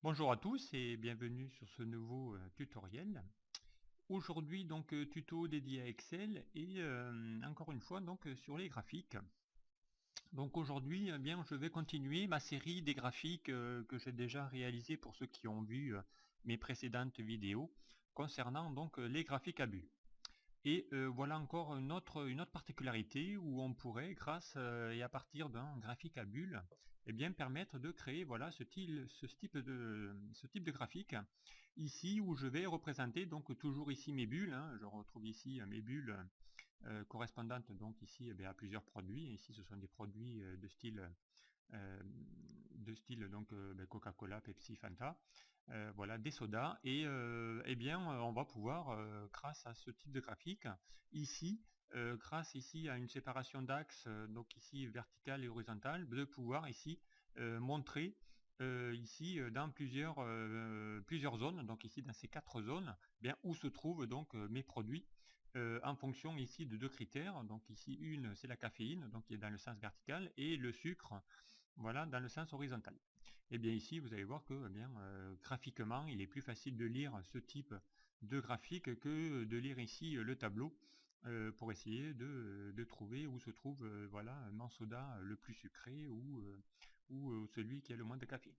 Bonjour à tous et bienvenue sur ce nouveau tutoriel. Aujourd'hui donc tuto dédié à Excel et encore une fois donc sur les graphiques. Donc aujourd'hui eh bien je vais continuer ma série des graphiques que j'ai déjà réalisé pour ceux qui ont vu mes précédentes vidéos concernant donc les graphiques à bulles. Et voilà encore une autre particularité où on pourrait, grâce et à partir d'un graphique à bulles, eh bien, permettre de créer voilà, ce type de graphique. Ici où je vais représenter donc toujours ici mes bulles, hein, je retrouve ici mes bulles correspondantes donc ici à plusieurs produits. Ici ce sont des produits euh, de style donc Coca-Cola, Pepsi, Fanta, voilà, des sodas, et eh bien on va pouvoir, grâce à ce type de graphique, ici, grâce ici à une séparation d'axes, donc ici verticale et horizontale, de pouvoir ici montrer ici dans plusieurs zones, donc ici dans ces 4 zones, bien où se trouvent donc mes produits en fonction ici de 2 critères. Donc ici une c'est la caféine, donc qui est dans le sens vertical, et le sucre, voilà, dans le sens horizontal. Et bien ici, vous allez voir que graphiquement, il est plus facile de lire ce type de graphique que de lire ici le tableau pour essayer de trouver où se trouve voilà, mon soda le plus sucré ou celui qui a le moins de café.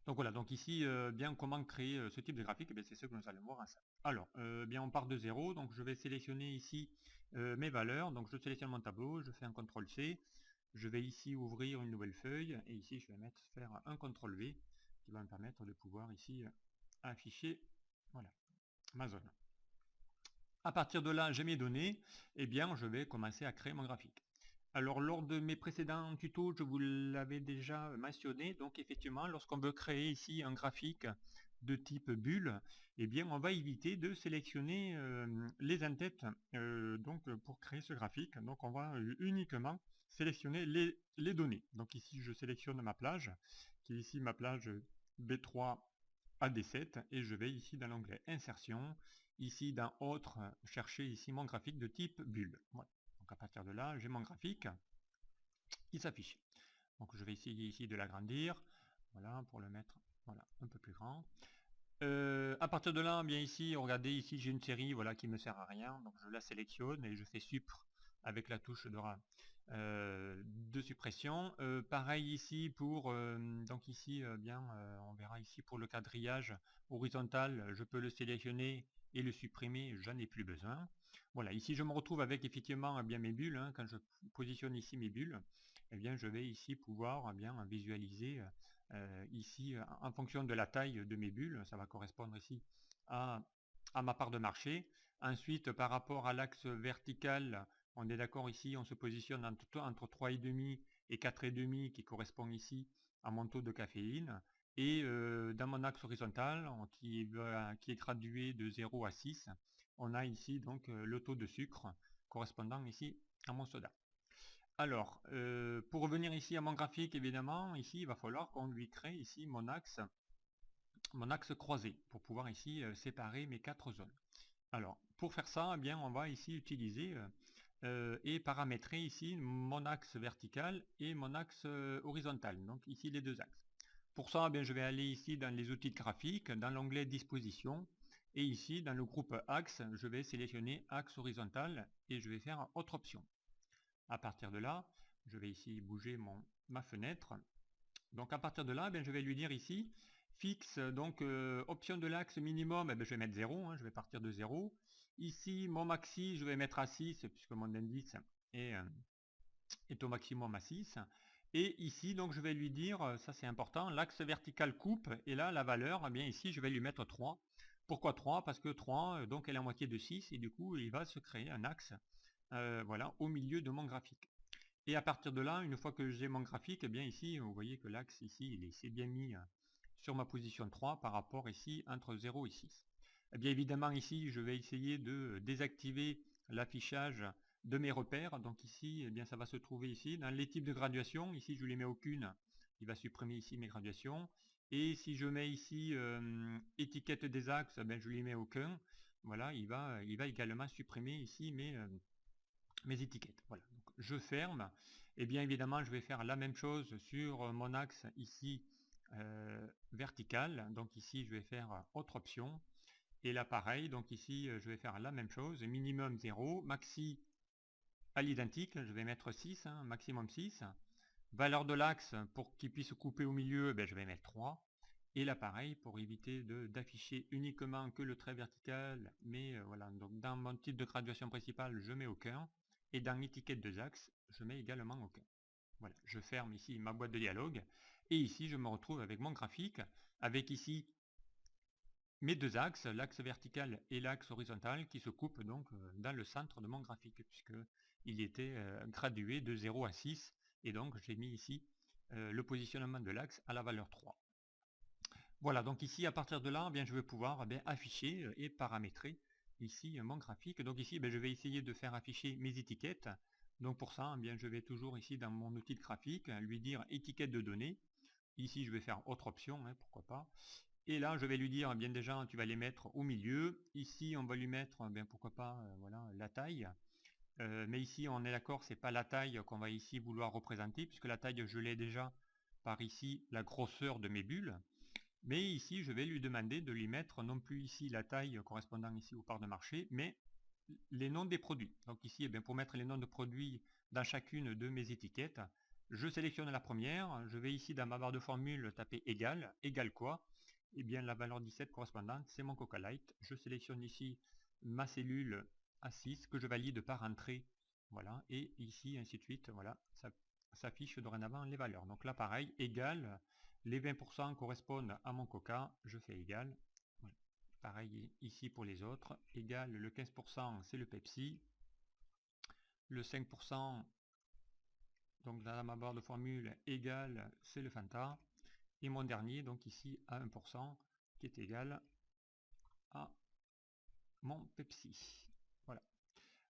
Donc voilà, donc ici, bien comment créer ce type de graphique, c'est ce que nous allons voir ensemble. Alors, bien on part de 0, donc je vais sélectionner ici mes valeurs, donc je sélectionne mon tableau, je fais un CTRL-C, je vais ici ouvrir une nouvelle feuille, et ici je vais faire un CTRL-V, qui va me permettre de pouvoir ici afficher voilà, ma zone. À partir de là, j'ai mes données, et bien je vais commencer à créer mon graphique. Alors lors de mes précédents tutos, je vous l'avais déjà mentionné, donc effectivement lorsqu'on veut créer ici un graphique de type bulle, eh bien on va éviter de sélectionner les in-têtes donc pour créer ce graphique. Donc on va uniquement sélectionner les données. Donc ici je sélectionne ma plage, qui est ici ma plage B3 à D7, et je vais ici dans l'onglet insertion, ici dans autre, chercher ici mon graphique de type bulle. Voilà. Donc à partir de là, j'ai mon graphique qui s'affiche. Donc je vais essayer ici de l'agrandir, voilà, pour le mettre voilà, un peu plus grand. À partir de là, bien ici, regardez, ici j'ai une série voilà, qui ne me sert à rien, donc je la sélectionne et je fais Supr avec la touche de suppression. Pareil ici pour, donc ici, on verra ici pour le quadrillage horizontal, je peux le sélectionner et le supprimer, j'en ai plus besoin. Voilà, ici je me retrouve avec effectivement bien mes bulles, hein, quand je positionne ici mes bulles, eh bien je vais ici pouvoir bien visualiser ici en fonction de la taille de mes bulles, ça va correspondre ici à ma part de marché. Ensuite, par rapport à l'axe vertical, on est d'accord ici, on se positionne entre 3,5 et 4,5 qui correspond ici à mon taux de caféine. Et dans mon axe horizontal, qui est gradué de 0 à 6, on a ici donc le taux de sucre correspondant ici à mon soda. Alors, pour revenir ici à mon graphique, évidemment, ici il va falloir qu'on lui crée ici mon axe croisé pour pouvoir ici séparer mes 4 zones. Alors, pour faire ça, eh bien, on va ici utiliser et paramétrer ici mon axe vertical et mon axe horizontal, donc ici les 2 axes. Pour ça, eh bien, je vais aller ici dans les outils de graphique, dans l'onglet disposition, et ici dans le groupe axe, je vais sélectionner axe horizontal et je vais faire autre option. À partir de là, je vais ici bouger ma fenêtre. Donc à partir de là, je vais lui dire ici, fixe, donc option de l'axe minimum, je vais mettre 0, hein, je vais partir de 0. Ici, mon maxi, je vais mettre à 6, puisque mon indice est au maximum à 6. Et ici, donc je vais lui dire, ça c'est important, l'axe vertical coupe, et là la valeur, eh bien ici je vais lui mettre 3. Pourquoi 3? Parce que 3, donc elle est à moitié de 6, et du coup il va se créer un axe voilà, au milieu de mon graphique. Et à partir de là, une fois que j'ai mon graphique, eh bien ici, vous voyez que l'axe ici, il s'est bien mis sur ma position 3 par rapport ici entre 0 et 6. Eh bien évidemment ici, je vais essayer de désactiver l'affichage de mes repères. Donc ici, eh bien ça va se trouver ici dans les types de graduation. Ici, je ne lui mets aucune. Il va supprimer ici mes graduations. Et si je mets ici étiquette des axes, je ne lui mets aucun. Voilà, il va également supprimer ici mes étiquettes. Voilà, donc je ferme. Et bien évidemment, je vais faire la même chose sur mon axe ici verticale. Donc ici je vais faire autre option. Et là pareil, donc ici je vais faire la même chose, minimum 0, maxi à l'identique, je vais mettre 6, hein, maximum 6. Valeur de l'axe, pour qu'il puisse couper au milieu, je vais mettre 3. Et là pareil, pour éviter d'afficher uniquement que le trait vertical, mais voilà, donc dans mon type de graduation principale, je mets aucun. Et dans étiquette 2 axes, je mets également aucun. Voilà, je ferme ici ma boîte de dialogue. Et ici, je me retrouve avec mon graphique, avec ici mes deux axes, l'axe vertical et l'axe horizontal, qui se coupent donc dans le centre de mon graphique, puisqu'il était gradué de 0 à 6, et donc j'ai mis ici le positionnement de l'axe à la valeur 3. Voilà, donc ici, à partir de là, je vais pouvoir afficher et paramétrer ici mon graphique. Donc ici, je vais essayer de faire afficher mes étiquettes. Donc pour ça, je vais toujours ici dans mon outil de graphique, lui dire étiquette de données. Ici, je vais faire autre option, pourquoi pas. Et là, je vais lui dire, bien déjà, tu vas les mettre au milieu. Ici, on va lui mettre, pourquoi pas, voilà, la taille. Mais ici, on est d'accord, c'est pas la taille qu'on va ici vouloir représenter, puisque la taille, je l'ai déjà par ici la grosseur de mes bulles. Mais ici, je vais lui demander de lui mettre non plus ici la taille correspondant ici aux parts de marché, mais les noms des produits. Donc ici, pour mettre les noms de produits dans chacune de mes étiquettes, je sélectionne la première, je vais ici dans ma barre de formule taper égal, égal quoi? Eh bien la valeur 17 correspondante, c'est mon Coca Light. Je sélectionne ici ma cellule A6 que je valide par entrée, voilà, et ici ainsi de suite, voilà, ça s'affiche dorénavant les valeurs. Donc là pareil, égal, les 20% correspondent à mon Coca, je fais égal. Voilà. Pareil ici pour les autres, égal le 15% c'est le Pepsi, le 5% donc dans ma barre de formule égal c'est le Fanta, et mon dernier donc ici à 1% qui est égal à mon Pepsi. Voilà.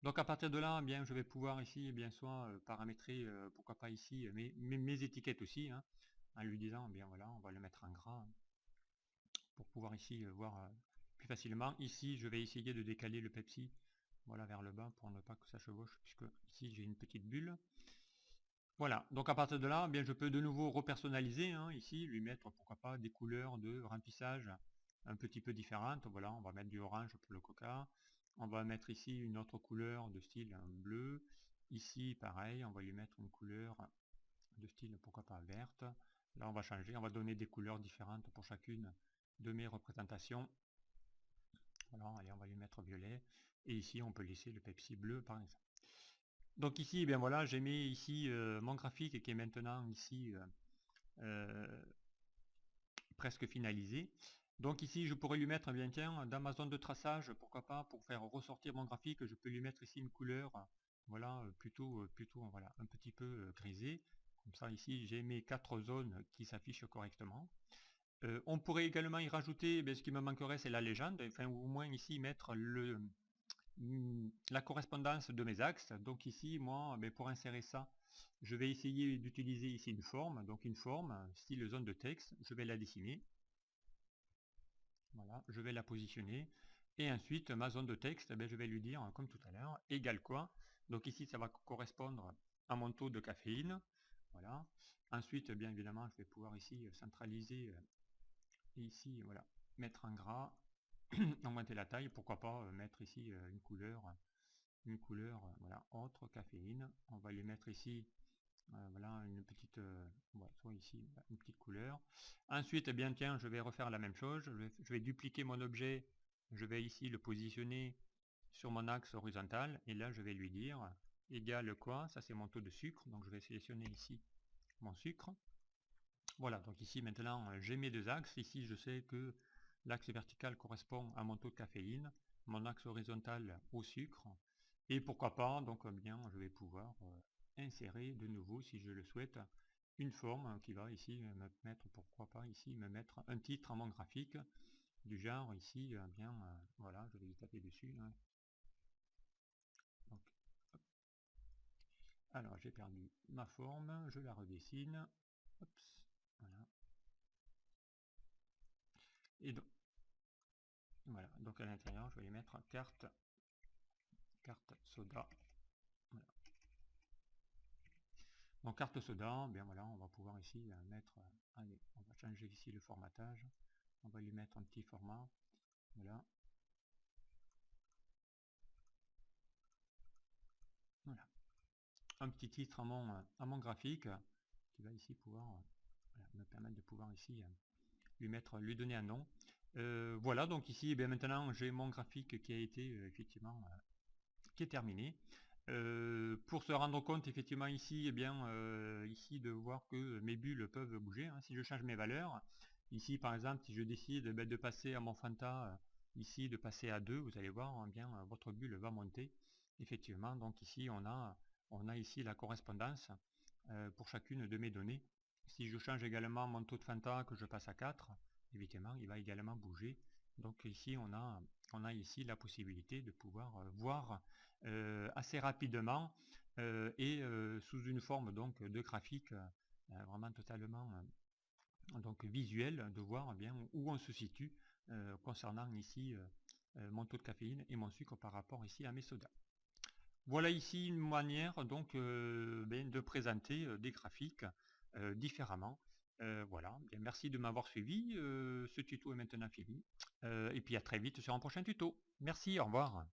Donc à partir de là, je vais pouvoir ici soit paramétrer, pourquoi pas ici, mes étiquettes aussi, hein, en lui disant, voilà, on va le mettre en gras, hein, pour pouvoir ici voir plus facilement. Ici, je vais essayer de décaler le Pepsi, voilà, vers le bas pour ne pas que ça chevauche, puisque ici j'ai une petite bulle. Voilà, donc à partir de là, je peux de nouveau repersonnaliser, hein, ici, lui mettre, pourquoi pas, des couleurs de remplissage un petit peu différentes. Voilà, on va mettre du orange pour le Coca. On va mettre ici une autre couleur de style bleu. Ici, pareil, on va lui mettre une couleur de style, pourquoi pas, verte. Là, on va changer, on va donner des couleurs différentes pour chacune de mes représentations. Voilà, allez, on va lui mettre violet. Et ici, on peut laisser le Pepsi bleu, par exemple. Donc ici, voilà, j'ai mis ici mon graphique qui est maintenant ici presque finalisé. Donc ici, je pourrais lui mettre, tiens, dans ma zone de traçage, pourquoi pas, pour faire ressortir mon graphique, je peux lui mettre ici une couleur, voilà, plutôt voilà, un petit peu grisée. Comme ça, ici, j'ai mes 4 zones qui s'affichent correctement. On pourrait également y rajouter, ce qui me manquerait, c'est la légende, enfin, ou au moins ici, mettre la correspondance de mes axes. Donc ici, moi, pour insérer ça, je vais essayer d'utiliser ici une forme, donc une forme, style zone de texte, je vais la dessiner. Voilà, je vais la positionner. Et ensuite, ma zone de texte, je vais lui dire, comme tout à l'heure, égale quoi. Donc ici, ça va correspondre à mon taux de caféine. Voilà. Ensuite, bien évidemment, je vais pouvoir ici centraliser, et ici, voilà, mettre en gras, augmenter la taille, pourquoi pas mettre ici une couleur, voilà, autre caféine. On va lui mettre ici voilà une petite soit ici une petite couleur. Ensuite, tiens, je vais refaire la même chose, je vais dupliquer mon objet, je vais ici le positionner sur mon axe horizontal, et là je vais lui dire égal quoi, ça c'est mon taux de sucre, donc je vais sélectionner ici mon sucre. Voilà, donc ici maintenant j'ai mes deux axes. Ici je sais que l'axe vertical correspond à mon taux de caféine, mon axe horizontal au sucre, et pourquoi pas, donc je vais pouvoir insérer de nouveau, si je le souhaite, une forme qui va ici me mettre, pourquoi pas ici me mettre un titre à mon graphique, du genre ici, voilà, je vais y taper dessus, hein. Donc, alors j'ai perdu ma forme, je la redessine, Ops, voilà. Et donc, voilà, donc à l'intérieur, je vais y mettre carte soda. Voilà. Donc carte soda, bien voilà, on va pouvoir ici mettre, allez, on va changer ici le formatage, on va lui mettre un petit format, voilà. Voilà. Un petit titre à mon graphique qui va ici pouvoir voilà, me permettre de pouvoir ici lui donner un nom. Voilà, donc ici, eh bien, maintenant j'ai mon graphique qui a été effectivement qui est terminé. Pour se rendre compte effectivement ici, eh bien, ici de voir que mes bulles peuvent bouger, hein, si je change mes valeurs, ici par exemple si je décide de passer à mon Fanta, ici de passer à 2, vous allez voir, eh bien, votre bulle va monter, effectivement, donc ici on a ici la correspondance pour chacune de mes données. Si je change également mon taux de Fanta, que je passe à 4, évidemment il va également bouger, donc ici on a ici la possibilité de pouvoir voir assez rapidement et sous une forme donc de graphique vraiment totalement donc visuel, de voir bien où on se situe concernant ici mon taux de caféine et mon sucre par rapport ici à mes sodas. Voilà ici une manière donc de présenter des graphiques différemment. Voilà, bien, merci de m'avoir suivi. Ce tuto est maintenant fini. Et puis à très vite sur un prochain tuto. Merci, au revoir.